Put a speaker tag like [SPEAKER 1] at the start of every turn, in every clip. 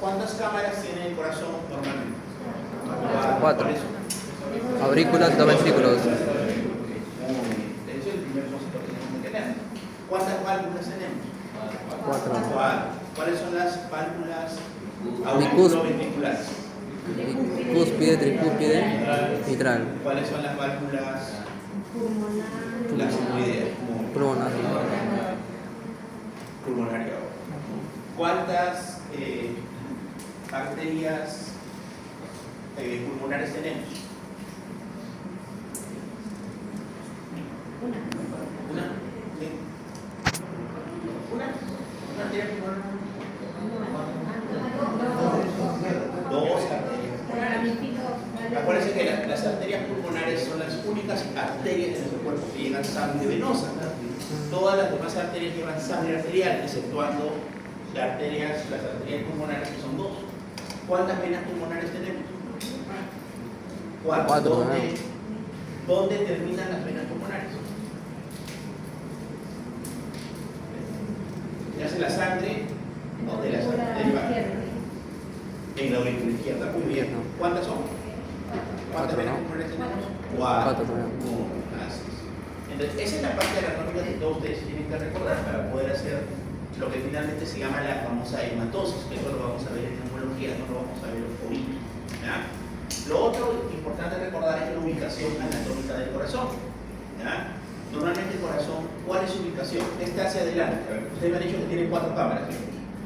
[SPEAKER 1] ¿Cuántas cámaras tiene el corazón normalmente?
[SPEAKER 2] 4.
[SPEAKER 1] Por eso.
[SPEAKER 2] Aurículas y dos ventrículos.
[SPEAKER 1] Muy bien. Ese es el primer concepto que tenemos que tener. ¿Cuántas válvulas tenemos?
[SPEAKER 2] 4.
[SPEAKER 1] ¿Cuáles son las válvulas
[SPEAKER 2] Bicúspide.
[SPEAKER 1] auriculoventriculares?
[SPEAKER 2] Cúspide, tricúspide, mitral.
[SPEAKER 1] ¿Cuáles son las válvulas?
[SPEAKER 3] Pulmonar.
[SPEAKER 1] Las pulmonares.
[SPEAKER 2] Pulmonar.
[SPEAKER 1] Pulmonario. ¿Cuántas arterias pulmonares tenemos? ¿Una? ¿Sí? ¿Una arteria pulmonar? Dos arterias. Acuérdense que las arterias pulmonares son las únicas arterias de nuestro cuerpo que llevan sangre venosa. Todas las demás arterias llevan sangre arterial, exceptuando las arterias pulmonares, que son dos. ¿Cuántas venas pulmonares tenemos? 4.
[SPEAKER 2] 4.
[SPEAKER 1] ¿Dónde terminan las venas pulmonares? ¿Se hace la sangre? ¿Dónde la sangre deriva? En la aurícula izquierda. Muy bien. ¿Cuántas son? ¿Cuántas venas pulmonares tenemos? 4. Gracias. Entonces, esa es la parte anatómica que todos ustedes tienen que recordar para poder hacer lo que finalmente se llama la famosa hematosis, que eso lo vamos a ver en neumología, no lo vamos a ver en oído. Lo otro importante recordar es la ubicación anatómica del corazón. ¿Ya? Normalmente el corazón, ¿cuál es su ubicación? Está hacia adelante. A ver, ustedes me han dicho que tiene 4 cámaras.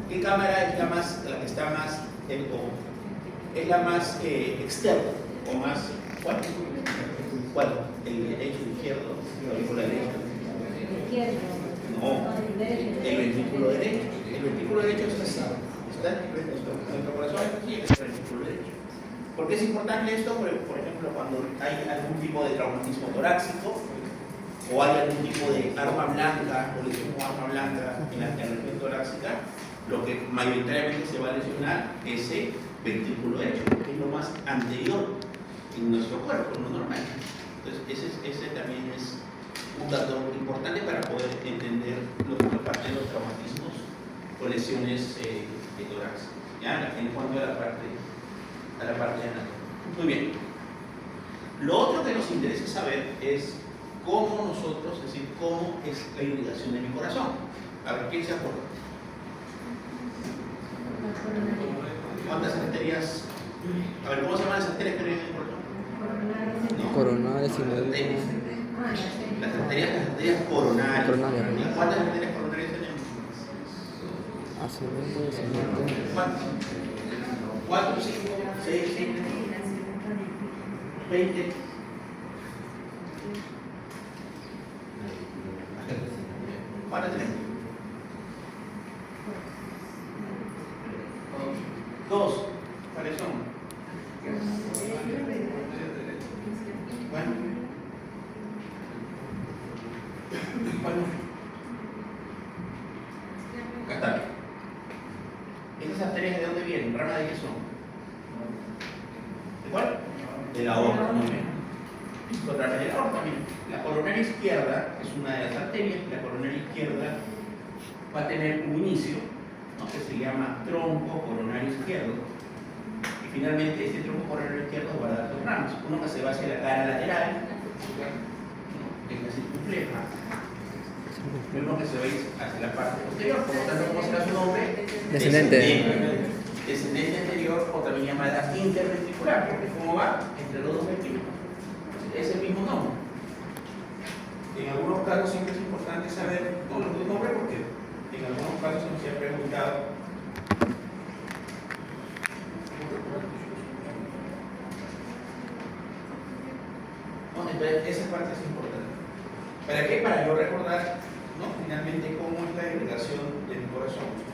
[SPEAKER 1] ¿Qué cámara es la que está más, es la más externa o más, ¿cuál? ¿Cuál? ¿El derecho, el izquierdo? ¿La aurícula derecha? No, el ventrículo derecho. El ventrículo derecho está en nuestro corazón, aquí es el ventrículo derecho. ¿Por qué es importante esto? Porque, por ejemplo, cuando hay algún tipo de traumatismo torácico o hay algún tipo de arma blanca o lesión con arma blanca en la región torácica, lo que mayoritariamente se va a lesionar es el ventrículo derecho, porque es lo más anterior en nuestro cuerpo, lo normal. Entonces, ese también es un dato importante para poder entender parte de los traumatismos o lesiones de tórax, ¿ya? En cuanto a la parte anatómica. Muy bien. Lo otro que nos interesa saber es cómo nosotros, es decir, cómo es la irrigación de mi corazón. A ver, ¿quién se acuerda? ¿Cuántas arterias? A ver, ¿cómo se llaman las arterias que irrigan el corazón?
[SPEAKER 2] Coronales y
[SPEAKER 1] arterias. Las arterias coronarias. ¿Y cuántas arterias coronarias tenemos? ¿Cuántas? 4, 5, 6, 7, 20. ¿Cuántas tenemos? 2. ¿Cuáles son? Bueno. Acá está. ¿Esas arterias de dónde vienen? ¿Rama de qué son? ¿De cuál? De la aorta. Muy bien. Otra rama de la aorta, miren. La coronaria izquierda es una de las arterias. La coronaria izquierda va a tener un inicio, ¿no?, que se llama tronco coronario izquierdo. Y finalmente este tronco coronario izquierdo va a dar 2 ramas. Uno que se va hacia la cara lateral, ¿no?, es la circunfleja. Y uno que se va hacia la parte posterior. Por lo tanto, ¿cómo será su nombre?
[SPEAKER 2] Descendente.
[SPEAKER 1] Descendente anterior, o también llamada interventricular, porque ¿cómo va? Entre los dos ventrículos. Es el mismo nombre. En algunos casos siempre es importante saber el nombre, porque en algunos casos se nos ha preguntado. No, entonces esa parte es importante. ¿Para qué? Para yo recordar, ¿no?, finalmente cómo es la irrigación de mi corazón.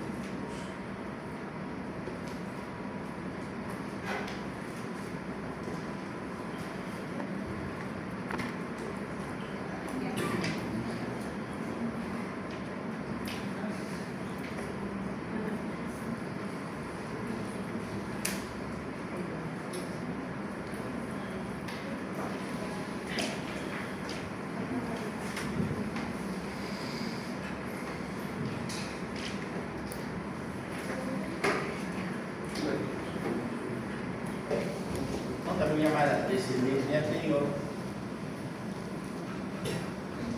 [SPEAKER 1] son llamadas descendencia anterior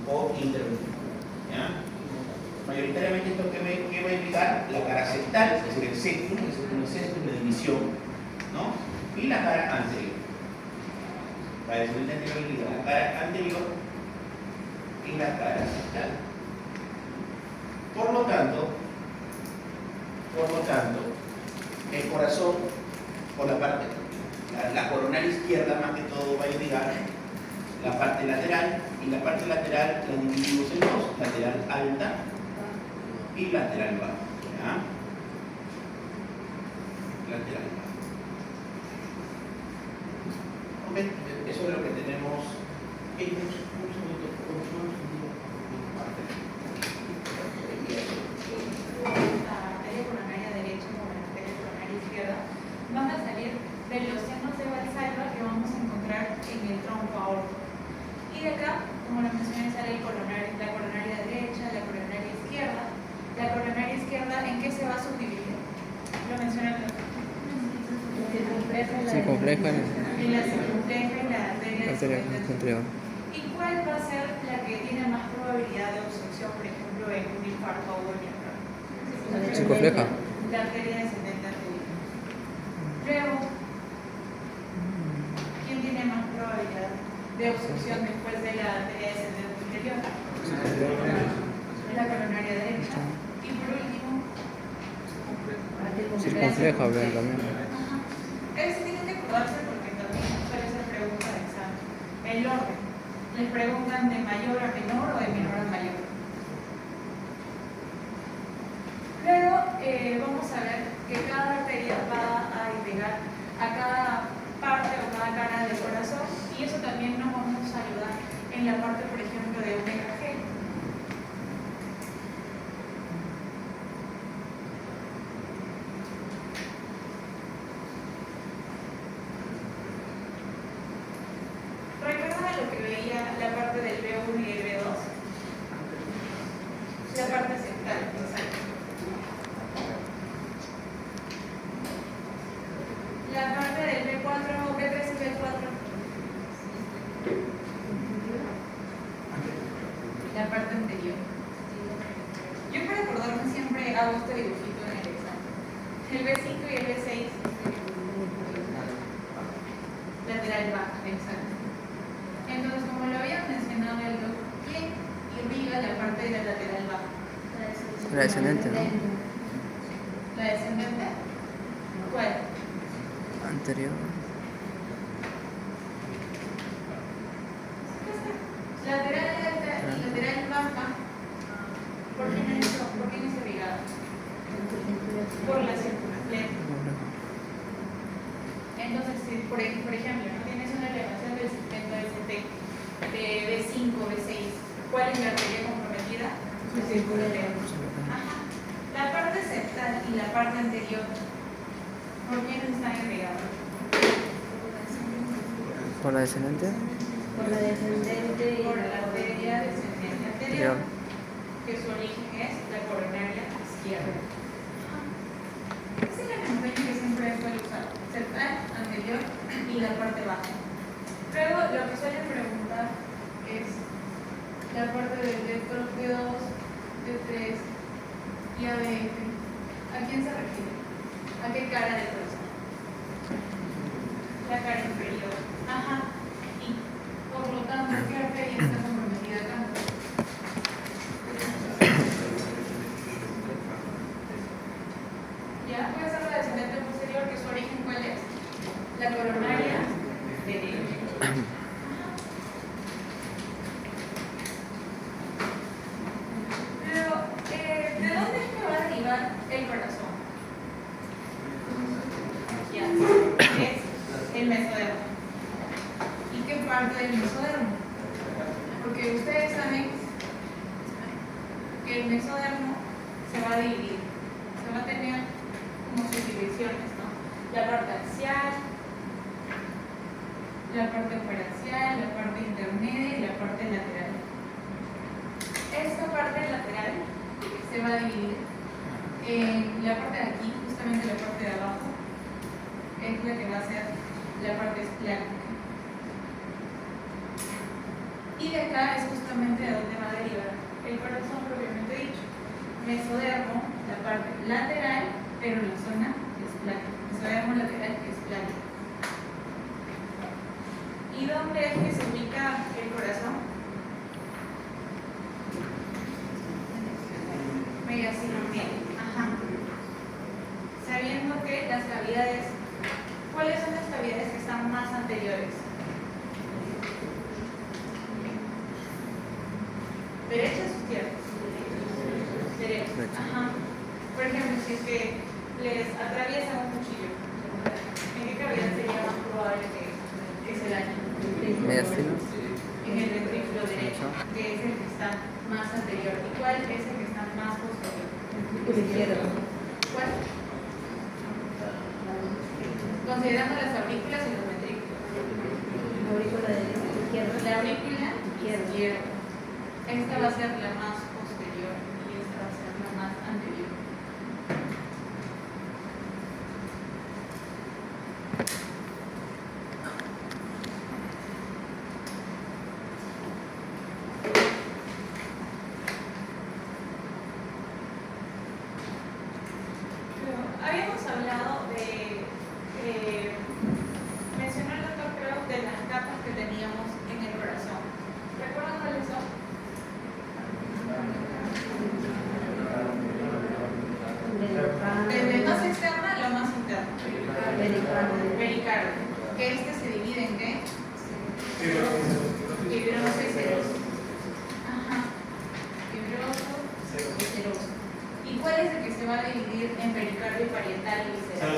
[SPEAKER 1] o interventiva. ¿Ya? Mayoritariamente esto que va a indicar la cara septal, es decir, el septum, el septum de división, ¿no? Y la cara anterior. La descendencia anterior indica la cara anterior y la cara septal. Por lo tanto, el corazón, por la parte, la coronaria izquierda más que todo va a indicar la parte lateral, y la parte lateral la dividimos en dos, lateral alta y lateral baja. ¿Ya? Lateral baja. Ok, eso es lo que tenemos. Un segundo.
[SPEAKER 4] Van a salir de los senos de Valsalva que vamos a encontrar en el tronco aórtico. Y de acá, como lo mencioné, sale la coronaria derecha, la coronaria izquierda. La coronaria izquierda, ¿en qué se va a subdividir? Lo mencioné acá.
[SPEAKER 2] Circunfleja
[SPEAKER 4] En la circunfleja y la arteria
[SPEAKER 2] anterior.
[SPEAKER 4] ¿Y cuál va a ser la que tiene más probabilidad de obstrucción, por ejemplo, en un infarto o en un
[SPEAKER 2] Circunfleja.
[SPEAKER 4] La arteria descendente anterior. Luego, ¿quién tiene más probabilidad de obstrucción después de la arteria descendente anterior? La coronaria derecha. Y por último,
[SPEAKER 2] Circunfleja, vean también.
[SPEAKER 4] eso tienen que acordarse porque también suele ser pregunta de examen. El orden. Les preguntan de mayor a menor o de menor a mayor. Luego vamos a ver que cada arteria va a llegar a cada parte o cada cara del corazón, y eso también nos vamos a ayudar en la parte, por ejemplo, de un EKG. ¿Recuerdan lo que veía la parte del B1 y el B2? La parte septal, exacto. La parte del B4, B3 y B4. La parte anterior. Yo para acordarme siempre hago este dibujito en el examen. El B5 y el B6. Lateral baja, exacto. Entonces, como lo había mencionado el doctor, ¿quién irriga la parte de la lateral baja?
[SPEAKER 2] La descendente, ¿no?
[SPEAKER 4] ¿La descendente? ¿Cuál?
[SPEAKER 2] Anterior.
[SPEAKER 4] Lateral alta y lateral baja. ¿Por qué no es irrigada? Por la circunfleja. Entonces, si por ejemplo, ¿no? Tienes una elevación del segmento de B5, B6, ¿cuál es la arteria comprometida? La circunfleja. La parte septal y la parte anterior, ¿por quiénes están irrigadas?
[SPEAKER 2] ¿Por la descendente?
[SPEAKER 3] Por la descendente.
[SPEAKER 4] Por la arteria descendente anterior, que su origen es la coronaria izquierda. Esa es la montaña que siempre suele usar, septal, anterior y la parte baja. Luego, lo que suelen preguntar es la parte del B2, B3 y ABF. ¿A quién se refiere? ¿A qué cara del corazón? La cara inferior. Ajá. Y por lo tanto, ¿qué arteria está comprometida acá? Ya, puede ser la descendente posterior, que su origen ¿cuál es? La coronaria derecha. Pero, ¿de dónde es que va a derivar el corazón? Ya, es el mesodermo. ¿Y qué parte del mesodermo? Porque ustedes saben que el mesodermo se va a dividir, se va a tener como sus divisiones, ¿no? La parte axial, la parte paraxial, la parte intermedia y la parte lateral. Esta parte lateral se va a dividir en la parte de aquí, justamente la parte de abajo, es la que va a ser la parte esplánica. Y de acá es justamente de donde va a derivar el corazón propiamente dicho. Mesodermo, la parte lateral, pero la zona esplánica. Mesodermo lateral esplánica. ¿Y dónde es que se ubica el corazón? Mediastinal. Ajá. Sabiendo que las cavidades, ¿cuáles son las cavidades que están más anteriores? ¿Derechas o izquierdas? Derechas. Ajá. Por ejemplo, si es que les atraviesa un cuchillo, ¿en qué cavidad sería más probable que se dañe?
[SPEAKER 2] Mediastino.
[SPEAKER 4] En el ventrículo derecho, que es el que está más anterior. ¿Y cuál es el que está más posterior?
[SPEAKER 3] El izquierdo.
[SPEAKER 4] ¿Cuál? Considerando las aurículas y los ventrículos.
[SPEAKER 3] La aurícula izquierda.
[SPEAKER 4] La aurícula izquierda. Esta va a ser la más posterior y esta va a ser la más anterior. Habíamos hablado de, mencionó el doctor creo, de las capas que teníamos en el corazón. ¿Recuerdan cuáles son? Desde más externa a lo más interno. Pericardio. Que este se divide en qué? Fibroso y seroso. Ajá. Fibroso y seroso. ¿Y cuál es el que se va a dividir en pericardio parietal y visceral?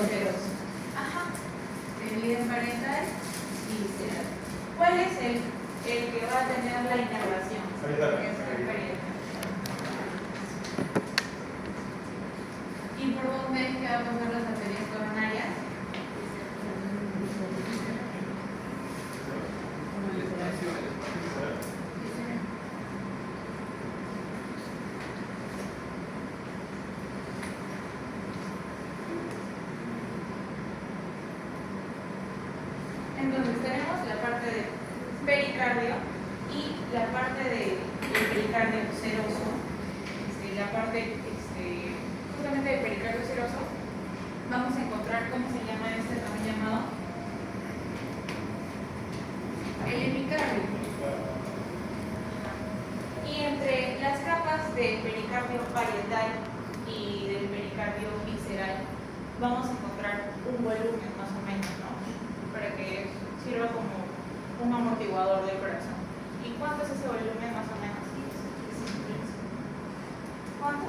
[SPEAKER 4] Seroso. Ajá. Se divide en parietal y visceral. ¿Cuál es el que va a tener la inervación? Parietal. ¿Y por dónde es que va a pasar las arterias coronarias? Entonces tenemos la parte de pericardio y la parte del pericardio seroso, la parte justamente de pericardio seroso. Vamos a encontrar cómo se llama este también llamado el epicardio. Y entre las capas del pericardio parietal y del pericardio visceral vamos a encontrar un volumen más o menos, ¿no? Para que sirva como un amortiguador del corazón. ¿Y cuánto es ese volumen más o menos? ¿Cuánto?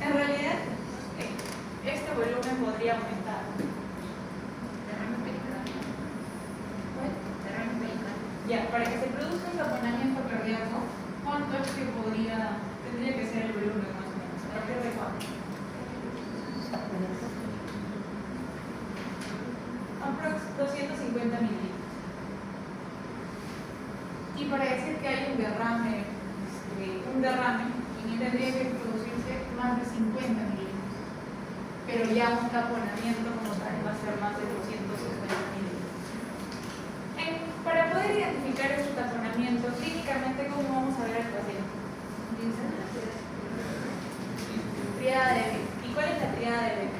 [SPEAKER 4] En realidad, este volumen podría aumentar. Ya, para que se produzca un taponamiento cardíaco, ¿cuánto es que tendría que ser el volumen más o menos? ¿A partir de cuánto? Aprox 250 mililitros. Y para decir que hay un derrame, tendría que producirse más de 50 mililitros. Pero ya un taponamiento como tal va a ser más de 250 mililitros. Para poder identificar este taponamiento, clínicamente, ¿cómo vamos a ver al paciente? Triada de Beck. ¿Y cuál es la triada de Beck?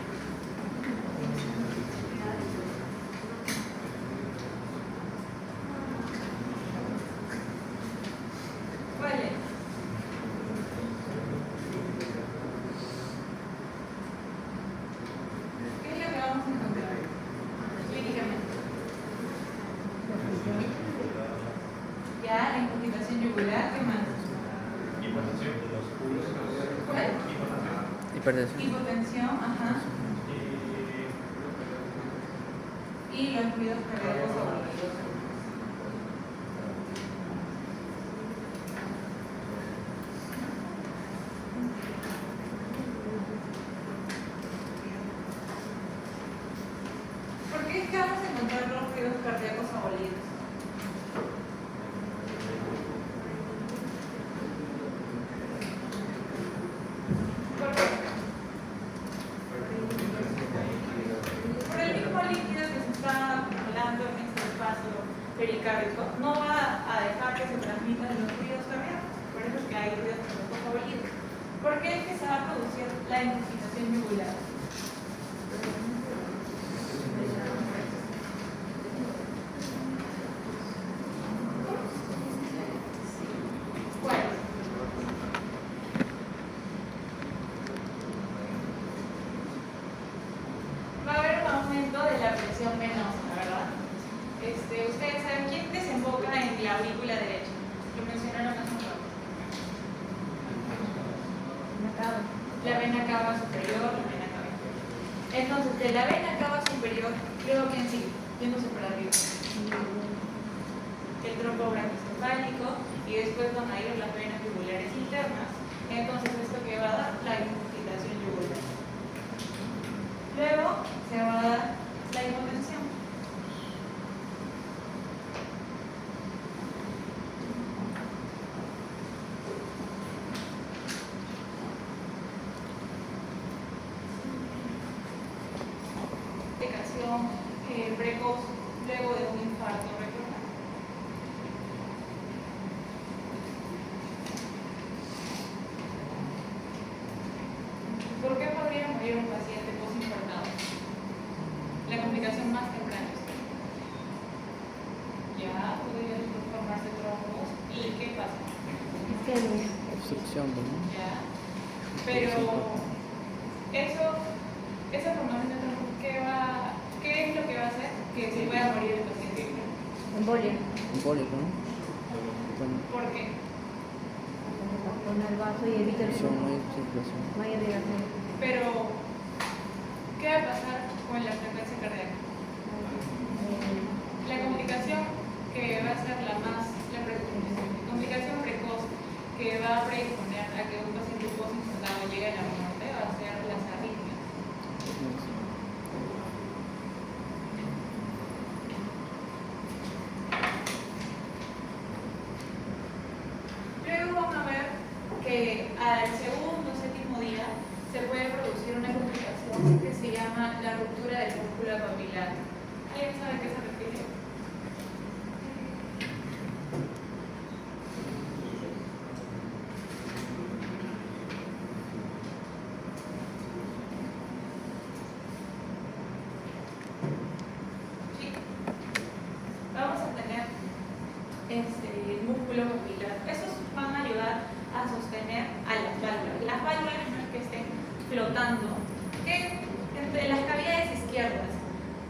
[SPEAKER 4] ¿Cuál es? ¿Qué es lo que vamos a encontrar clínicamente? Ya, la incapacitación yugular, ¿qué más? ¿Cuál?
[SPEAKER 2] Hipertensión.
[SPEAKER 4] Hipotensión, ajá. Y los ruidos cardíacos agudos. ¿Por qué es que vamos a encontrar los ruidos cardíacos abolidos? ¿Por qué? cardíaco no va a dejar que se transmitan los ruidos cardíacos. Por eso es que hay ruidos cardíacos favoritos. Porque es que se va a producir la identificación yugular. ¿Cuál? Va a haber un aumento de la presión venosa, ¿verdad? Ustedes saben quién desemboca en la aurícula derecha. Lo mencionaron hace un rato. La vena cava superior, la vena cava inferior. Entonces, de la vena cava superior, luego ¿quién sigue? Yéndose para arriba. El trompo brachiocefálico, y después van a ir las venas yugulares internas. Entonces, esto que va a dar la identificación yugular. Luego se va a dar la hipotensión. Precoz luego de un infarto recordado. ¿Por qué podría morir un paciente postinfartado? La complicación más temprana. Ya podría formarse trombos. ¿Y qué pasa?
[SPEAKER 2] Obstrucción, ¿no?
[SPEAKER 4] Ya. Pero esa formación de trombos, ¿qué es lo que va a hacer que se pueda morir el paciente?
[SPEAKER 3] Embolia.
[SPEAKER 2] Embólico, ¿no?
[SPEAKER 4] ¿Por qué?
[SPEAKER 3] Con el vaso y evita el
[SPEAKER 2] Son
[SPEAKER 3] flujo.
[SPEAKER 2] muy circulación.
[SPEAKER 3] No hay irrigación.
[SPEAKER 4] Pero, ¿qué va a pasar con la frecuencia cardíaca? La complicación que va a ser la complicación precoz que va a predisponer a que un paciente postinfartado llegue a la muerte va a ser las arritmias. Luego vamos a ver que al segundo o séptimo día se puede producir una complicación que se llama la ruptura del músculo papilar. ¿Alguien sabe a qué se refiere? Sí. Vamos a tener el músculo papilar. Estos van a ayudar a sostener a las válvulas. Las válvulas no es que estén flotando. Entre las cavidades izquierdas,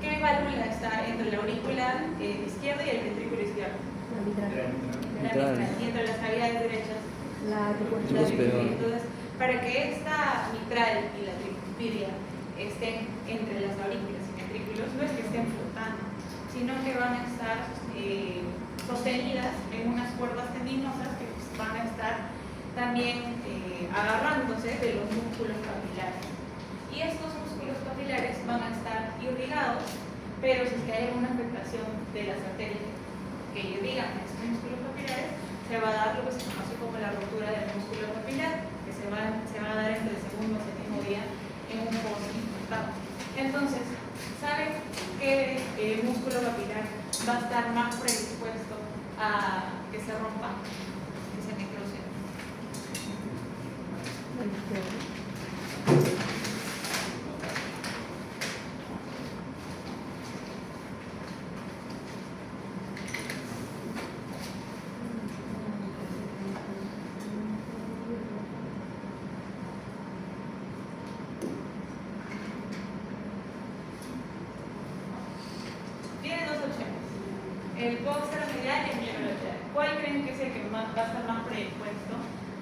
[SPEAKER 4] ¿qué válvula está entre la aurícula izquierda y el ventrículo izquierdo?
[SPEAKER 3] La mitral.
[SPEAKER 4] La mitral. Y entre las cavidades derechas,
[SPEAKER 3] La
[SPEAKER 4] la
[SPEAKER 2] Tricúspide.
[SPEAKER 4] tricúspide. Entonces, para que esta mitral y la tricuspidia estén entre las aurículas y ventrículos, no es que estén flotando, sino que van a estar sostenidas en unas cuerdas tendinosas que van a estar también agarrándose de los músculos capilares. Y estos músculos capilares van a estar irrigados, pero si es que hay alguna afectación de las arterias que irrigan estos músculos capilares, se va a dar lo que se conoce como la ruptura del músculo capilar, que se va a dar entre el segundo y séptimo día en un postinfartado. Entonces, ¿saben qué músculo capilar va a estar más predispuesto a que se rompa, que se necrose? Tienen dos opciones, el posteromedial y el mielolateral. ¿Cuál creen que es el que va a estar más predispuesto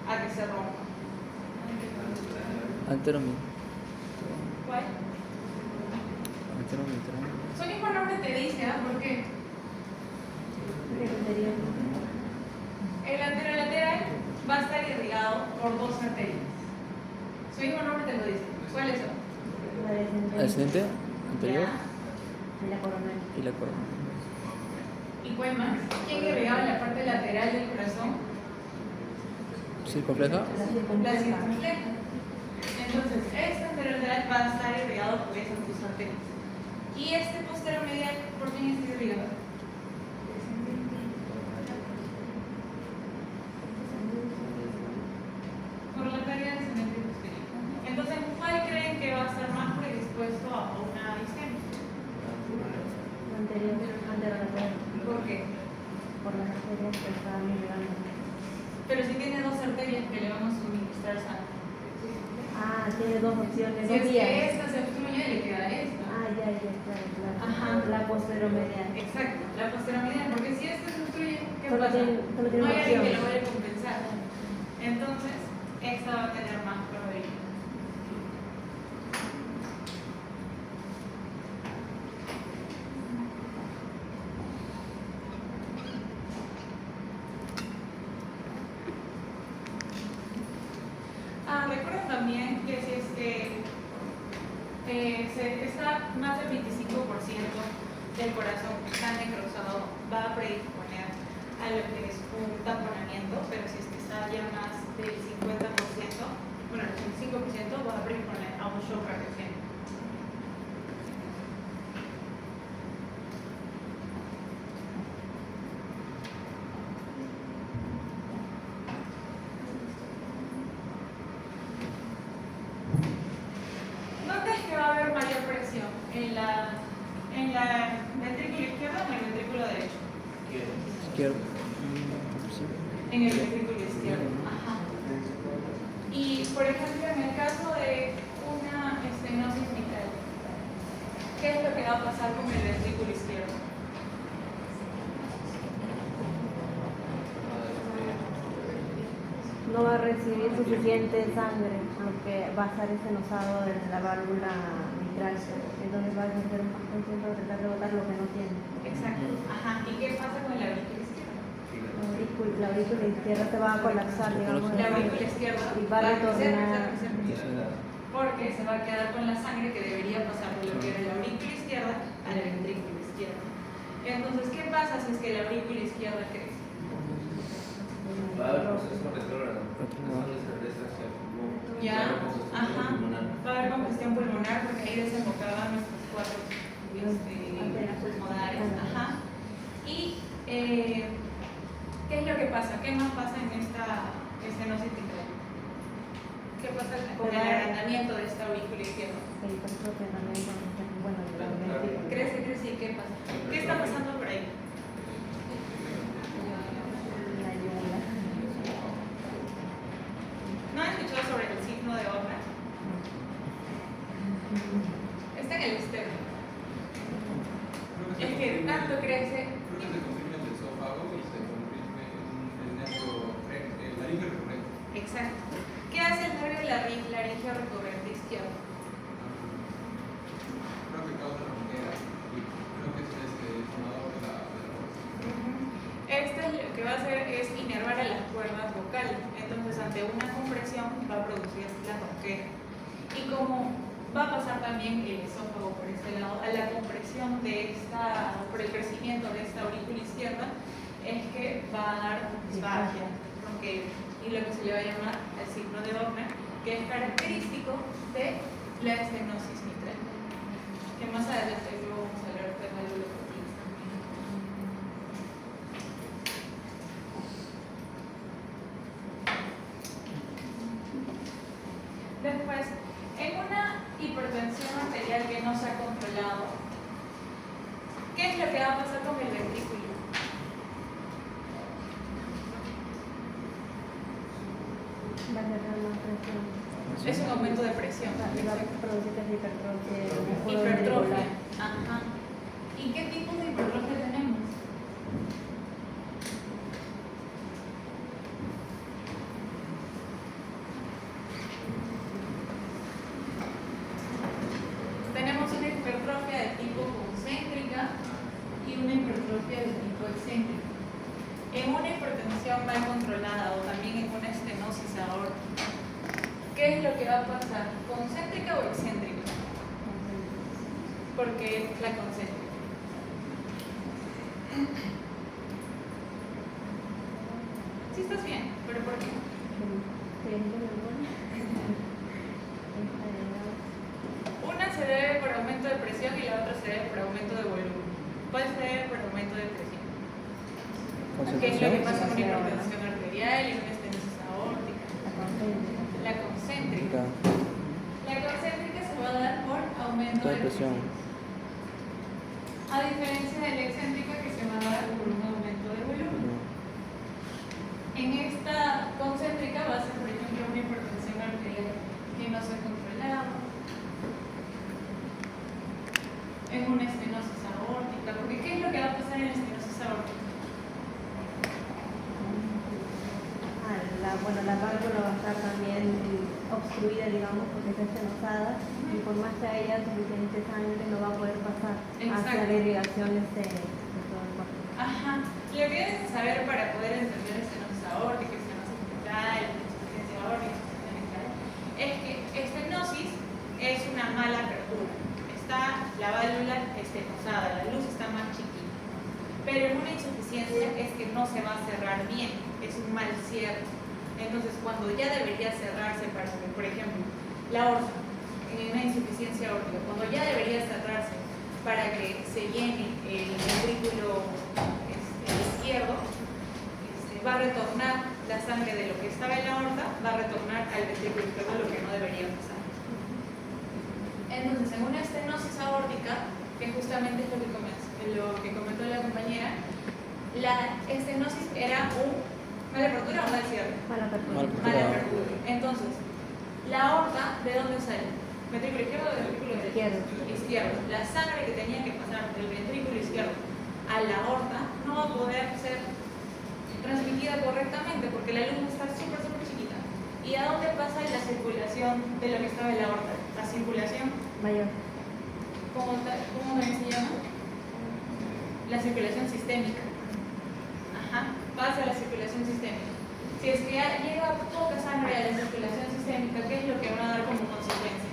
[SPEAKER 4] a que se rompa?
[SPEAKER 2] Anteromitral.
[SPEAKER 4] ¿Cuál?
[SPEAKER 2] Anteromitral.
[SPEAKER 4] Su mismo nombre te dice, ¿ah? ¿Por qué? El anterolateral va a estar irrigado por dos arterias. Su mismo nombre te lo dice. ¿Cuáles son?
[SPEAKER 2] Ascendente, anterior
[SPEAKER 3] Y la coronal.
[SPEAKER 2] y la corona.
[SPEAKER 4] ¿Y cuál más? ¿Quién irrigaba la parte lateral del corazón?
[SPEAKER 2] Circunfleja.
[SPEAKER 3] La
[SPEAKER 4] La
[SPEAKER 3] circunfleja.
[SPEAKER 4] circunfleja. Entonces, este anterolateral va a estar irrigado por esas dos arterias. Y este posteromedial, ¿por quién está irrigado?
[SPEAKER 3] arterias que está migrando.
[SPEAKER 4] Pero si tiene dos arterias que le vamos a suministrar sangre.
[SPEAKER 3] Ah, tiene dos opciones.
[SPEAKER 4] Si es
[SPEAKER 3] dos
[SPEAKER 4] que
[SPEAKER 3] vías.
[SPEAKER 4] esta se obstruye, le queda esta.
[SPEAKER 3] Ah, ya, claro, claro.
[SPEAKER 4] Ajá.
[SPEAKER 3] La posteromedial.
[SPEAKER 4] Exacto, la posteromedial, porque si esta se obstruye, ¿qué
[SPEAKER 3] Solo
[SPEAKER 4] pasa?
[SPEAKER 3] solo tiene
[SPEAKER 4] No
[SPEAKER 3] una
[SPEAKER 4] hay alguien que
[SPEAKER 3] opción.
[SPEAKER 4] lo vaya a compensar. Entonces, esta va a tener más probabilidad. Recuerden también que si es que está más del 25% del corazón que está necrosado, va a predisponer a lo que es un taponamiento, pero si es que está ya más del 50%, bueno, el 85% va a predisponer a un shock cardiogénico. ¿Dónde es que va a haber mayor presión? ¿En la ventrículo izquierdo o en el ventrículo derecho?
[SPEAKER 2] Izquierdo. Sí.
[SPEAKER 4] En el ventrículo izquierdo. Ajá. Y, por ejemplo, en el caso de una estenosis mitral, ¿qué es lo que va a pasar con el ventrículo izquierdo?
[SPEAKER 3] No va a recibir suficiente sangre, por lo que va a estar estenosado en la válvula mitral. Entonces va a hacer un intento de tratar de botar lo que no tiene.
[SPEAKER 4] Exacto. Ajá. ¿Y qué pasa con la aurícula izquierda?
[SPEAKER 3] La aurícula izquierda se va a colapsar, digamos.
[SPEAKER 4] La aurícula izquierda
[SPEAKER 3] Y va a retornar.
[SPEAKER 4] porque se va a quedar con la sangre que debería pasar de lo que era la aurícula izquierda a la ventrícula izquierda. Entonces, ¿qué pasa si es que la aurícula izquierda crece?
[SPEAKER 1] Va a haber proceso retrógrado.
[SPEAKER 4] Ya, ajá, va a haber congestión pulmonar porque ahí desembocaban nuestros cuatro pulmonares. Ajá. Y, ¿qué es lo que pasa? ¿Qué más pasa en esta estenosis mitral? ¿Qué pasa con el agrandamiento de esta aurícula izquierda? Crece, ¿y qué pasa? ¿Qué está pasando por ahí? ¿No han escuchado sobre el signo de Orner? Está en el externo. Es que tanto crece.
[SPEAKER 5] Creo que se comprime el esófago y se comprime el nervio el laringe recurrente.
[SPEAKER 4] Exacto. ¿Qué hace el nervio laringe recurrente izquierdo?
[SPEAKER 5] Creo que causa la manguera y creo que es el sonador de la voz.
[SPEAKER 4] Este lo que va a hacer es inervar a las cuerdas vocales. Entonces, ante una compresión va a producir la ronquera. Y como va a pasar también el esófago por este lado, a la compresión de por el crecimiento de esta aurícula izquierda, es que va a dar disfagia, ronquera, y lo que se le va a llamar el signo de Orner, que es característico de la estenosis mitral. Que más adelante luego vamos a hablar de valvulopatías también. Después, en una hipertensión arterial que no se ha controlado, ¿qué es lo que va a pasar con el ventrículo?
[SPEAKER 3] Va a tener más presión.
[SPEAKER 4] Es un aumento de presión.
[SPEAKER 3] Va a producir casi hipertrofia.
[SPEAKER 4] Hipertrofia. Ajá. ¿Y qué tipo de hipertrofia tenemos? Tenemos una hipertrofia de tipo concéntrica y una hipertrofia de tipo excéntrica. En una hipertensión mal controlada o también en una estenosis aórtica, ¿qué es lo que va a pasar? ¿Concéntrica o excéntrica? Porque la concéntrica. Sí estás bien, pero ¿por qué? Una se debe por aumento de presión y la otra se debe por aumento de volumen. ¿Cuál se debe por aumento de presión? ¿Qué es lo que pasa con una hipertensión arterial y una estenosis aórtica? La concéntrica. La concéntrica se va a dar por aumento de presión. A diferencia de la excéntrica que se va a dar por un aumento de volumen.
[SPEAKER 3] la válvula va a estar también obstruida, digamos, porque está estenosada, y por más que haya suficiente sangre no va a poder pasar hacia
[SPEAKER 4] Exacto.
[SPEAKER 3] las irrigaciones de todo el cuerpo.
[SPEAKER 4] Ajá. Lo que debes de saber para poder entender estenosis aórtica, estenosis mitral, insuficiencia aórtica, insuficiencia mitral, es que estenosis es una mala apertura. Está la válvula estenosada, la luz está más chiquita. Pero en una insuficiencia es que no se va a cerrar bien, es un mal cierre. Entonces, cuando ya debería cerrarse, para que, por ejemplo, la aorta, en una insuficiencia aórtica, cuando ya debería cerrarse para que se llene el ventrículo izquierdo, va a retornar la sangre de lo que estaba en la aorta, va a retornar al ventrículo izquierdo, lo que no debería pasar. Entonces, en una estenosis aórtica, que justamente es lo que comentó la compañera, la estenosis era un mala apertura o mal cierre.
[SPEAKER 3] Mala apertura.
[SPEAKER 4] Mala apertura. Entonces, la aorta, ¿de dónde sale? ¿Ventrículo izquierdo o ventrículo derecho? Izquierdo. La sangre que tenía que pasar del ventrículo izquierdo a la aorta no va a poder ser transmitida correctamente porque la luz está súper chiquita. ¿Y a dónde pasa la circulación de lo que estaba en la aorta? La circulación
[SPEAKER 3] Mayor.
[SPEAKER 4] ¿cómo se llama? La circulación sistémica. Ajá, pasa a la circulación sistémica. Si es que llega poca sangre a la circulación sistémica, ¿qué es lo que van a dar como consecuencia?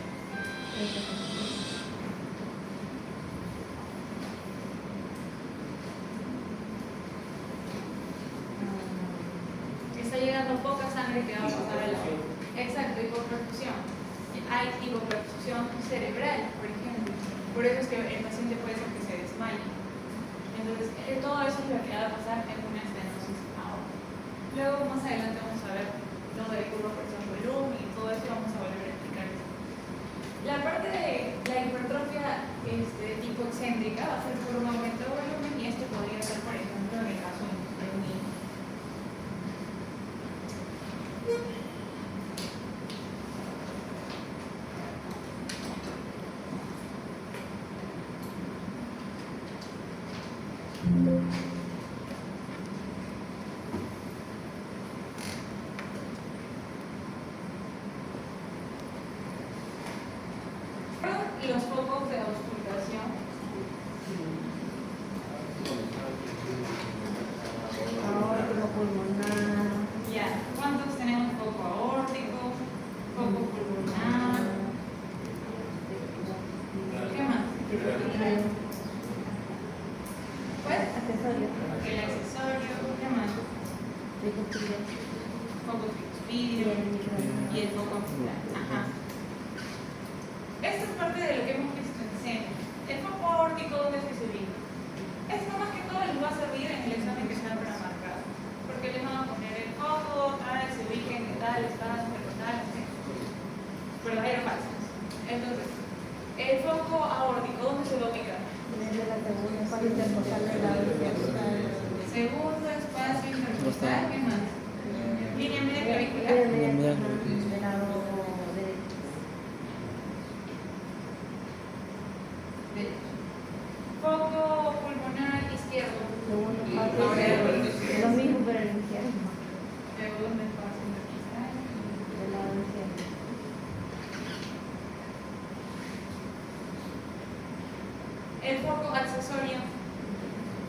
[SPEAKER 4] Está llegando poca sangre que va a pasar a la aorta. Exacto, hipoperfusión. Hay hipoperfusión cerebral, por ejemplo. Por eso es que el paciente puede ser que se desmaye. Entonces, todo eso es lo que va a pasar en una estenosis aórtica. Luego, más adelante, vamos a ver lo de curva presión-volumen y todo eso, vamos a volver a explicar eso. La parte de la hipertrofia tipo excéntrica va a ser por un aumento de volumen y esto podría ser, por ejemplo, en el caso de un niño. Y los focos de auscultación.
[SPEAKER 3] Aórtico, pulmonar.
[SPEAKER 4] Ya, ¿cuántos tenemos? Foco aórtico, foco pulmonar. ¿Qué más? ¿Cuál?
[SPEAKER 3] Accesorio.
[SPEAKER 4] El accesorio. ¿Qué más? Foco tricuspidio y el foco ocular. Ajá. Esto es parte de lo que hemos visto en escena. El foco aórtico, ¿dónde es que se ubica? Esto más que todo les va a servir en el examen que está para marcar. Porque les van a poner el foco, tal, se ubiquen en tal, espacio, tal, etc. Verdadero o falso. Entonces, el foco aórtico, ¿dónde se va a ubicar?
[SPEAKER 3] Desde la segunda fase intercostal del lado izquierdo.
[SPEAKER 4] Segundo espacio intercostal, ¿qué más? Línea media clavicular.
[SPEAKER 3] Del lado derecho.
[SPEAKER 4] Foco pulmonar izquierdo.
[SPEAKER 3] Segundo espacio. Lo mismo, pero en el izquierdo.
[SPEAKER 4] Segundo espacio intercostal.
[SPEAKER 3] Del lado izquierdo.
[SPEAKER 4] El foco accesorio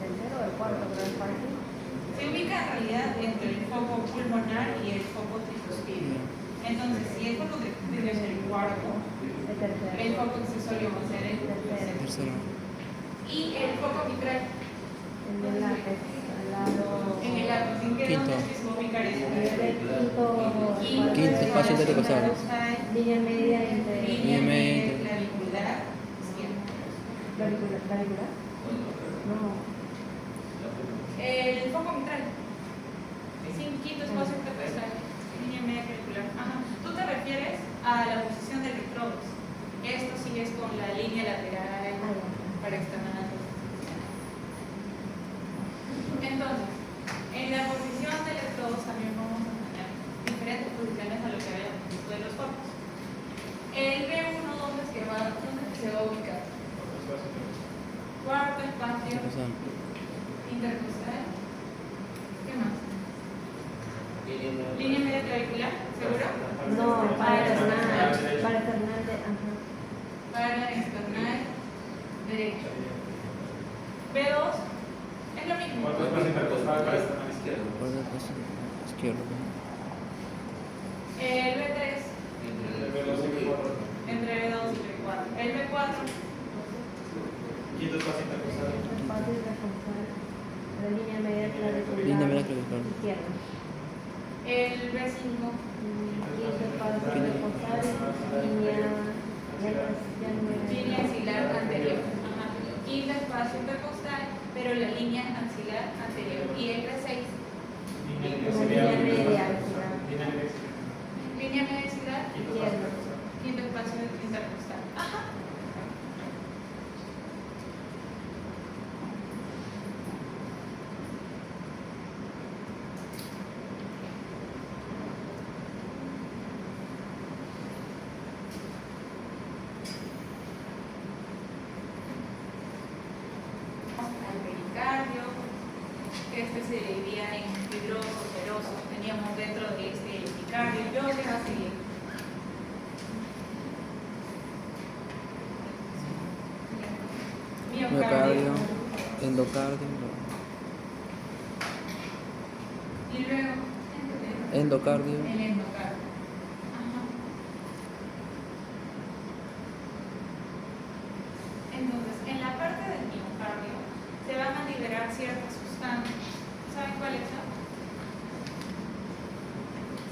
[SPEAKER 3] Tercero o el cuarto, pero el cuarto.
[SPEAKER 4] se ubica en realidad entre el foco pulmonar y el foco tricuspidio. Entonces, si el foco tricuspidio es el cuarto,
[SPEAKER 3] El tercero.
[SPEAKER 4] el foco accesorio va a ser el tercero.
[SPEAKER 2] Tercero.
[SPEAKER 4] Y el foco mitral
[SPEAKER 3] El del látex. Al lado.
[SPEAKER 4] en el ápice. ¿En qué
[SPEAKER 2] Quinto.
[SPEAKER 4] dónde se va a ubicar eso?
[SPEAKER 2] Quinto espacio intercostal.
[SPEAKER 3] Línea media entre.
[SPEAKER 4] Línea
[SPEAKER 2] media
[SPEAKER 4] media
[SPEAKER 2] entre-
[SPEAKER 4] clavicular izquierda.
[SPEAKER 3] ¿Clavicular? No.
[SPEAKER 4] El foco mitral. Sin quinto espacio intercostal. Línea media clavicular. Ajá. Tú te refieres a la posición de electrodos. Esto sí es con la línea lateral para externar. Entonces, en la posición de electrodos también vamos a tener diferentes posiciones a lo que habíamos visto de los focos. El B1, ¿dónde es que se va a ubicar? Cuarto espacio intercostal. ¿Qué más?
[SPEAKER 1] En
[SPEAKER 4] Línea media clavicular, ¿seguro?
[SPEAKER 3] No, para esternal de, ajá.
[SPEAKER 4] Para esternal derecho. B2 es lo mismo.
[SPEAKER 5] ¿Cuánto es más intercostal para esta mano izquierda?
[SPEAKER 2] Por el paso izquierdo.
[SPEAKER 4] El B3
[SPEAKER 5] B2 y B4.
[SPEAKER 4] entre B2 y B4. El B4
[SPEAKER 5] Quinto espacio intercostal.
[SPEAKER 3] Espacio intercostal. La línea media clavicular.
[SPEAKER 2] Línea media clavicular.
[SPEAKER 3] Izquierda.
[SPEAKER 4] el B5
[SPEAKER 3] Quinto espacio intercostal.
[SPEAKER 4] línea axilar anterior. Ajá. Quinto espacio intercostal, pero la línea axilar anterior. Y el B6
[SPEAKER 3] Línea media.
[SPEAKER 4] línea media axilar,
[SPEAKER 3] Izquierda.
[SPEAKER 4] quinto espacio intercostal. Ajá. Al pericardio, este se dividía en fibrosos, serosos, teníamos dentro de este el epicardio, yo voy a seguir.
[SPEAKER 2] Miocardio, endocardio,
[SPEAKER 4] Y luego
[SPEAKER 2] endocardio,
[SPEAKER 4] el endocardio. Ajá. Entonces, en la parte del miocardio se van a liberar ciertas sustancias. ¿Saben cuáles son?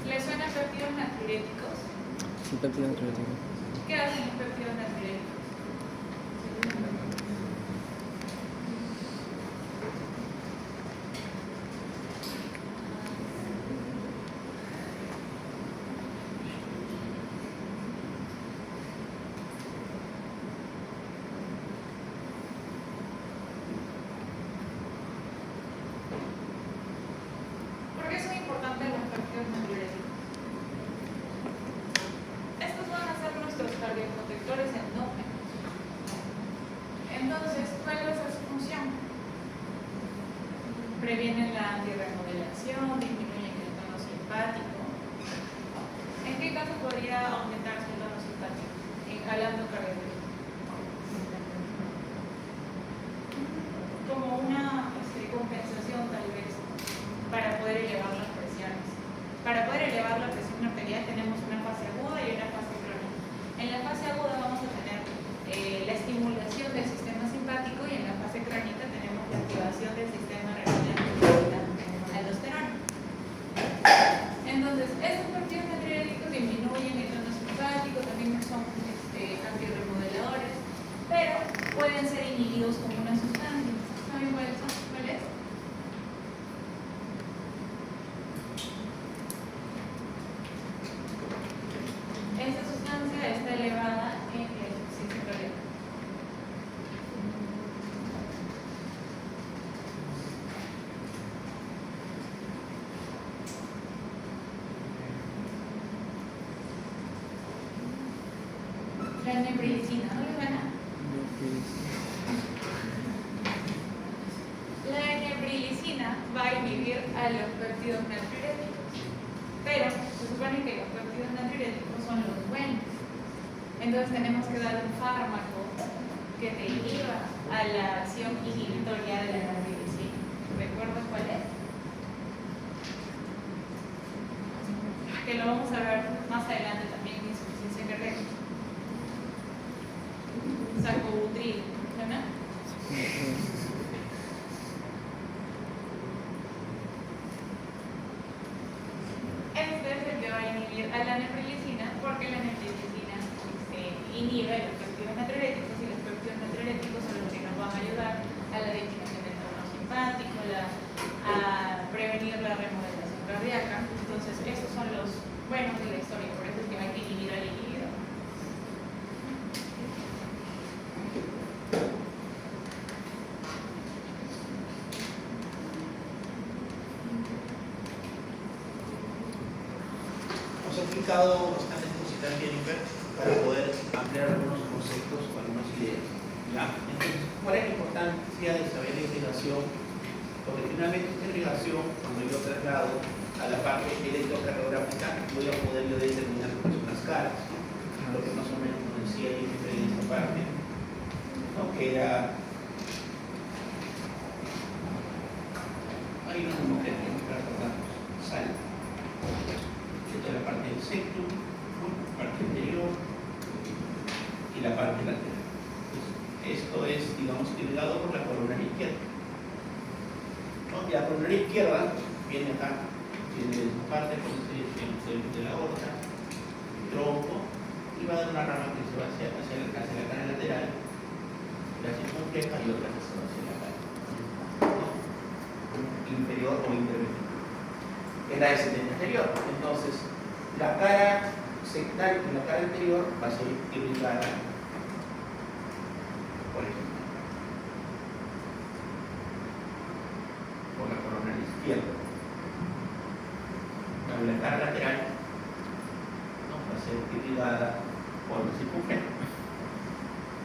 [SPEAKER 4] ¿Les suena péptidos natriuréticos?
[SPEAKER 2] sí, péptido natriurético.
[SPEAKER 4] ¿Qué hacen los péptidos natriuréticos? ¿Por qué son importantes los péptidos natriuréticos? Estos van a ser nuestros cardioprotectores endógenos. Entonces, ¿cuál va a ser su función? Previenen la antirremodelación, disminuyen el tono simpático. ¿En qué caso podría aumentarse el tono simpático? Hablando cardiológico. Como una compensación tal vez para poder elevar las presiones. Para poder elevar la presión arterial tenemos una fase aguda y una fase crónica. En la fase aguda vamos a tener la estimulación del sistema simpático y en la fase crónica tenemos la activación del sistema renal aldosterona. Entonces, estos péptidos natriuréticos disminuyen el tono simpático, también son antirremodeladores, pero pueden ser inhibidos como una sustancia. ¿Saben cuáles son? ¿Cuál es? Esta sustancia está elevada en el citroleno. La neprilicina, ¿no les suena? La neprilicina va a inhibir a los péptidos natriuréticos, pero se supone que los péptidos natriuréticos son los buenos. Entonces tenemos que dar un fármaco que te inhiba a la acción inhibitoria de la neprilicina. ¿Recuerdas cuál es? Que lo vamos a ver más adelante también en insuficiencia cardíaca. Sacubitril, ¿suena? Este es el que va a inhibir a la neprilicina porque la neprilicina inhibe los péptidos natriuréticos y los péptidos natriuréticos son los que nos van a ayudar a la disminución del tono simpático, a prevenir la remodelación cardíaca. Entonces, esos son los buenos de la historia, por eso es que hay que inhibir al inhibidor.
[SPEAKER 1] Hemos aplicado bastantes cositas, Jennifer, para poder ampliar algunos conceptos o algunas ideas. ¿Ya? Entonces, ¿cuál es la importancia de saber la irrigación? Porque finalmente esta irrigación, cuando yo traslado a la parte electrocardiográfica, voy a poder yo determinar lo que son las caras, ¿no? Lo que más o menos nos decía ahí en esta parte, ¿no? Que era. Hay una mujer que para acordarnos, sal. Esta es la parte del septum, ¿no? La parte anterior y la parte lateral. Esto es, digamos, irrigado por la coronaria izquierda, ¿no? Y la coronaria izquierda viene acá, tiene esta parte de la aorta, el tronco, y va a dar una rama que se va hacia la cara lateral, la circunfleja y otra que se va hacia la cara, ¿no? Inferior o intervenir. Es la descendente anterior. Entonces, la cara sectal y la cara anterior va a ser irrigada, por ejemplo, por la coronaria izquierda. La cara lateral, ¿no? Va a ser irrigada por la circunfleja.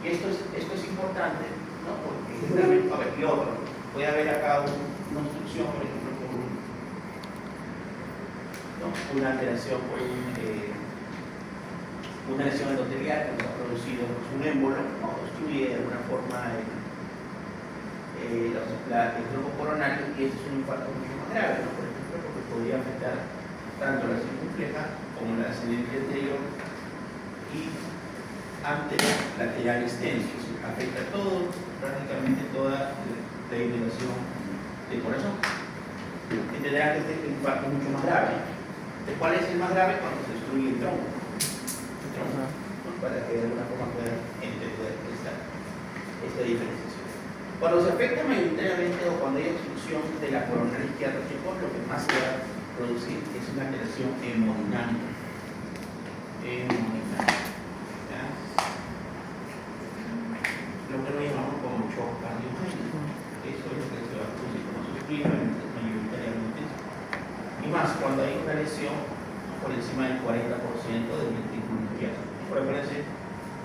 [SPEAKER 1] Y esto es importante, ¿no? Porque generalmente, a ver, y otro, puede haber acá una obstrucción, por ejemplo, por ¿no? Una alteración por una lesión endotelial que nos ha producido un émbolo, ¿no? Obstruye de alguna forma el tronco coronario, y este es un infarto mucho más grave, ¿no? Por ejemplo, porque podría afectar tanto la circunfleja como la ascendente anterior y anterolateral extenso, es decir, afecta todo, prácticamente toda la irrigación del corazón. Entenderán que este infarto es mucho más grave. ¿Cuál es el más grave? Cuando se destruye el tronco. ¿No? Para que de alguna forma puedan entender esta diferenciación. Cuando se afecta mayoritariamente o cuando hay obstrucción de la coronaria izquierda, chicos, lo que más se va a producir es una alteración hemodinámica. ¿Ya? Lo que lo llamamos como shock cardiogénico. Eso es lo que se va a producir como sufrimiento mayoritariamente. Y más cuando hay una lesión por encima del 40% del ventrículo izquierdo. Por ejemplo,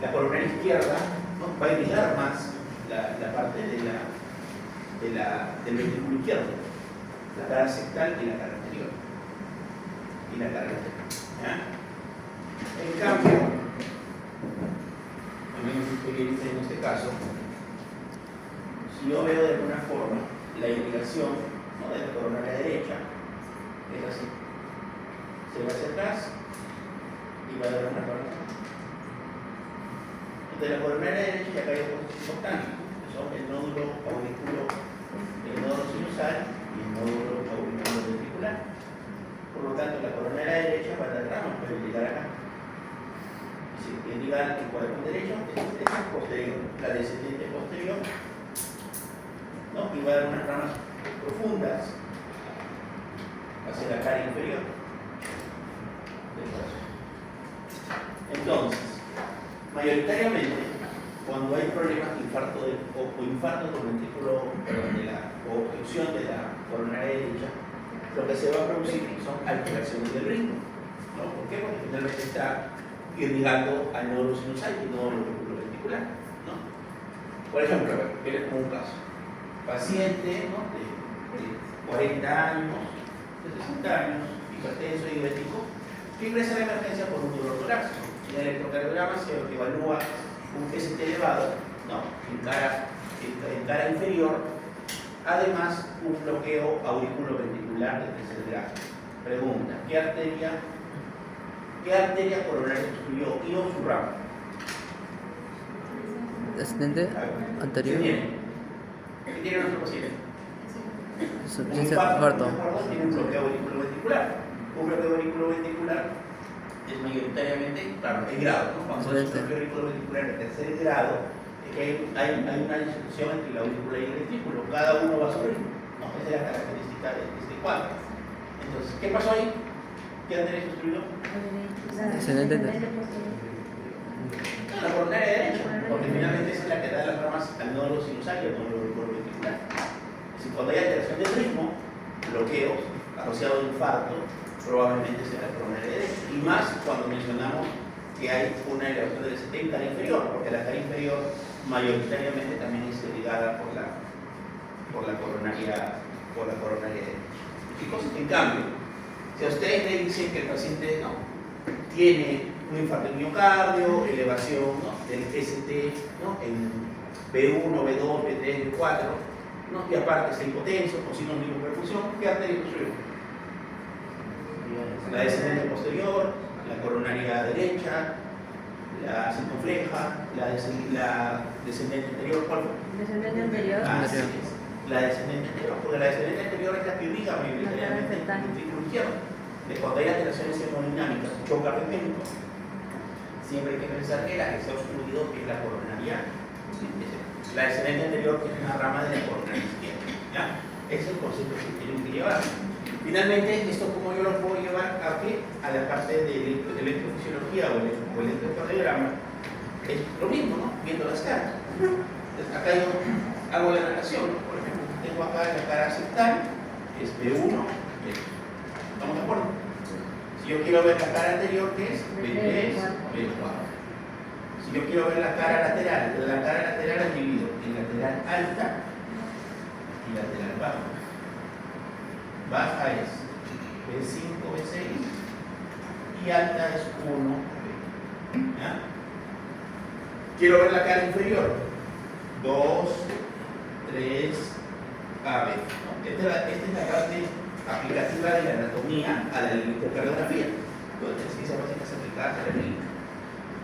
[SPEAKER 1] la coronaria izquierda, ¿no? Va a irrigar más la parte del ventrículo izquierdo, la cara sectal y la cara anterior y la cara lateral. ¿Ya? En cambio, a mí me experiencia en este caso, si yo veo de alguna forma la irrigación, ¿no? De la coronaria derecha, es así, se va hacia atrás y va a dar una coronaria. Entonces la coronaria derecha ya cae por importante, que son el nódulo auriculo, el nódulo sinusal y el nódulo auriculo ventricular. Por lo tanto, la coronaria derecha va a dar ramas, puede llegar acá. Y si quiere llegar el cuadrante derecho, este es el posterior, la descendente posterior, ¿no? Y va a dar unas ramas profundas hacia la cara inferior del corazón. Entonces, mayoritariamente, cuando hay problemas de infarto o infarto del ventrículo, perdón, o obstrucción de la coronaria derecha, lo que se va a producir son alteraciones del ritmo, ¿no? ¿Por qué? Porque finalmente está irrigando al nódulo sinusal y no al nódulo ventricular, ¿no? Por ejemplo, a ver, miren como un caso. Paciente, ¿no? de 40 años, de 60 años, hipertenso y diabético, que ingresa a la emergencia por un dolor torácico. En el electrocardiograma se evalúa un PST elevado, ¿no? en cara inferior, además un bloqueo auriculoventricular de tercer grado. Pregunta, ¿qué arteria coronaria obstruyó y o su rama?
[SPEAKER 2] Descendente anterior.
[SPEAKER 1] ¿Qué tiene nuestro paciente? Un
[SPEAKER 2] Infarto.
[SPEAKER 1] Tiene un bloqueo auriculoventricular. Un bloqueo auriculoventricular es mayoritariamente, claro, el grado, ¿no? Cuando es un bloqueo auriculoventricular de tercer grado, es que hay una disociación entre la aurícula y el ventrículo. Cada uno va a su ritmo, ¿no? Esa es la característica de este cuadro. Entonces, ¿qué pasó ahí? ¿Qué arteria se obstruyó?
[SPEAKER 2] Descendente.
[SPEAKER 1] La coronaria derecha, porque finalmente esa es la que da las ramas al nódulo sinusal y al nódulo auriculoventricular. Es decir, cuando hay alteración del ritmo, bloqueos asociados a infarto, probablemente sea la coronaria derecha. Y más cuando mencionamos que hay una elevación del ST en cara inferior, porque la cara inferior mayoritariamente también es irrigada por la coronaria derecha. Chicos, en cambio, Si a ustedes le dicen que el paciente ¿no? tiene un infarto de miocardio, elevación ¿no? del ST ¿no? en B1, B2, B3, B4, ¿no? Y aparte está hipotenso, con signos de hipoperfusión, ¿qué arteria construyó? La descendente posterior, la coronaria derecha, la circunfleja, la descendente anterior, ¿cuál fue?
[SPEAKER 3] Descendente anterior.
[SPEAKER 1] Así es. La descendente anterior, porque la descendente anterior es la que irriga mayoritariamente el ventrículo izquierdo. De cuando hay alteraciones hemodinámicas, choque repénico, siempre hay que pensar que la que está obstruido es la coronaria, la descendente anterior, que es una rama de la coronaria izquierda. ¿Ya? Ese es el concepto que tienen que llevar. Finalmente, esto como yo lo puedo llevar a qué? A la parte de electrofisiología o el electrocardiograma. Es lo mismo, ¿no? Viendo las caras. Entonces, acá yo hago la relación, ¿no? Por ejemplo, tengo acá la cara septal, que es B1, ¿estamos de acuerdo? Si yo quiero ver la cara anterior, ¿qué es? B3, B4. Si yo quiero ver la cara lateral la divido en lateral alta y lateral baja. Baja es B5, B6 y alta es 1, B. ¿Ya? Quiero ver la cara inferior. 2, 3, AB. ¿No? Esta es la parte aplicativa de la anatomía a la electrocardiografía. Entonces, ciencias básicas aplicadas a la clínica.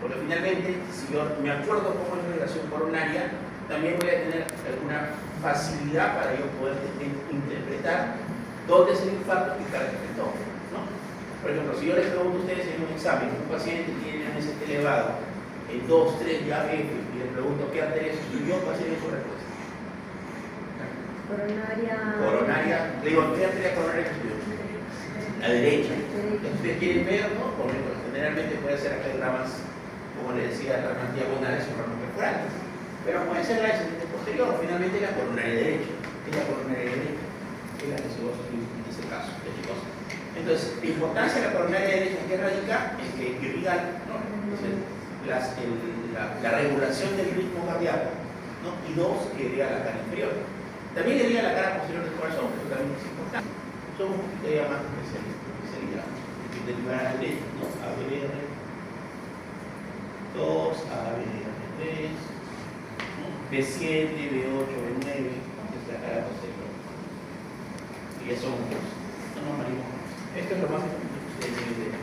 [SPEAKER 1] Porque finalmente, si yo me acuerdo cómo es la relación coronaria, también voy a tener alguna facilidad para yo poder interpretar dónde es el infarto y cada efecto, ¿no? Por ejemplo, si yo les pregunto a ustedes en un examen, un paciente tiene un ST elevado en 2, 3 y ABF, y les pregunto qué arteria sustituyó, ¿cuál sería su respuesta? Coronaria, le digo, ¿qué arteria coronaria sustituyó? La derecha. Ustedes quieren ver, ¿no? Porque generalmente puede ser acá ramas, como les decía, ramas diagonales o ramas perforantes. Pero puede ser la descendente posterior, finalmente la coronaria derecha. Es la coronaria derecha, que es la que se va a sustituir en este caso, chicos. Entonces, la importancia de la coronaria derecha que radica en que irriga, ¿no? La regulación del ritmo cardíaco, ¿no? Y dos, que irriga la cara inferior. También irriga la cara posterior del corazón, que eso también es importante. Somos un poquito ya más especializados. Derivar a la derecha, ¿no? ABR 2, ABR 3, ¿no? B7, B8, B9, es la cara posterior. Y ya somos dos. No nos marimos. Esto es lo más importante que ustedes deben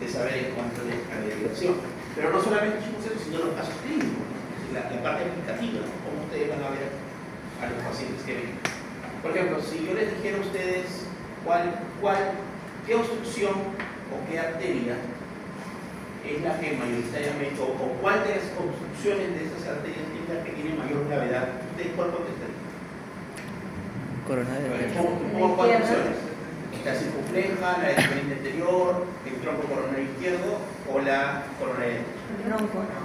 [SPEAKER 1] de saber en cuanto a la derivación. Pero no solamente los conceptos, sino los casos clínicos, ¿no? la parte aplicativa, ¿no? Cómo ustedes van a ver a los pacientes que ven. Por ejemplo, si yo les dijera a ustedes qué obstrucción o qué arteria es la que mayoritariamente, o cuál de las obstrucciones de esas arterias es la que tiene mayor gravedad, ¿ustedes cuál contestarían?
[SPEAKER 2] Coronaria derecha.
[SPEAKER 1] ¿Cómo cuál opciones? La circunfleja, la descendente anterior, el tronco coronario izquierdo o la coronaria derecha.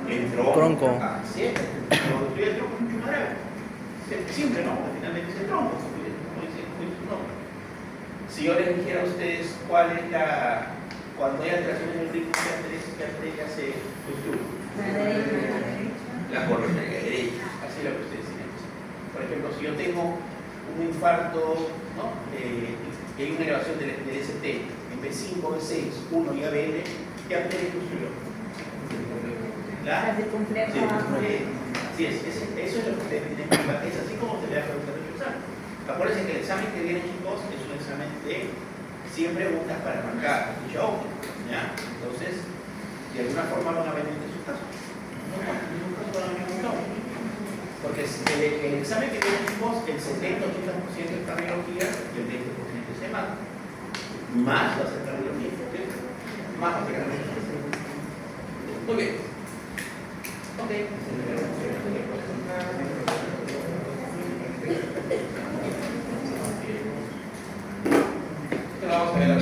[SPEAKER 1] El tronco. Así es, cuando estudia el tronco es mucho más grave. Siempre no, finalmente es el tronco, como dice su nombre. Si yo les dijera a ustedes cuál es cuando hay alteraciones del ritmo, ¿qué arteria se construye? La coronaria derecha, así es lo que ustedes tienen. Por ejemplo, si yo tengo un infarto, ¿no? Y hay una elevación del ST en B5, B6, 1 y ABL, ¿qué arteria construyó? La circunfleja. Así es, eso es lo que ustedes tienen que ver, es así como se le da a realizar el examen. Acuérdense que el examen que viene, chicos, es un examen de 100 preguntas para marcar dicha óptica, ¿ya? Entonces, de alguna forma van a venir de sus casos. No, en un caso van a venir un caso. Porque el examen que viene, chicos, el 70-80% es cardiología y el 20% es hemat. Más va a ser cardiología, ¿ok? Más va a ser cardiología. Muy bien. Ok. Vamos a ver la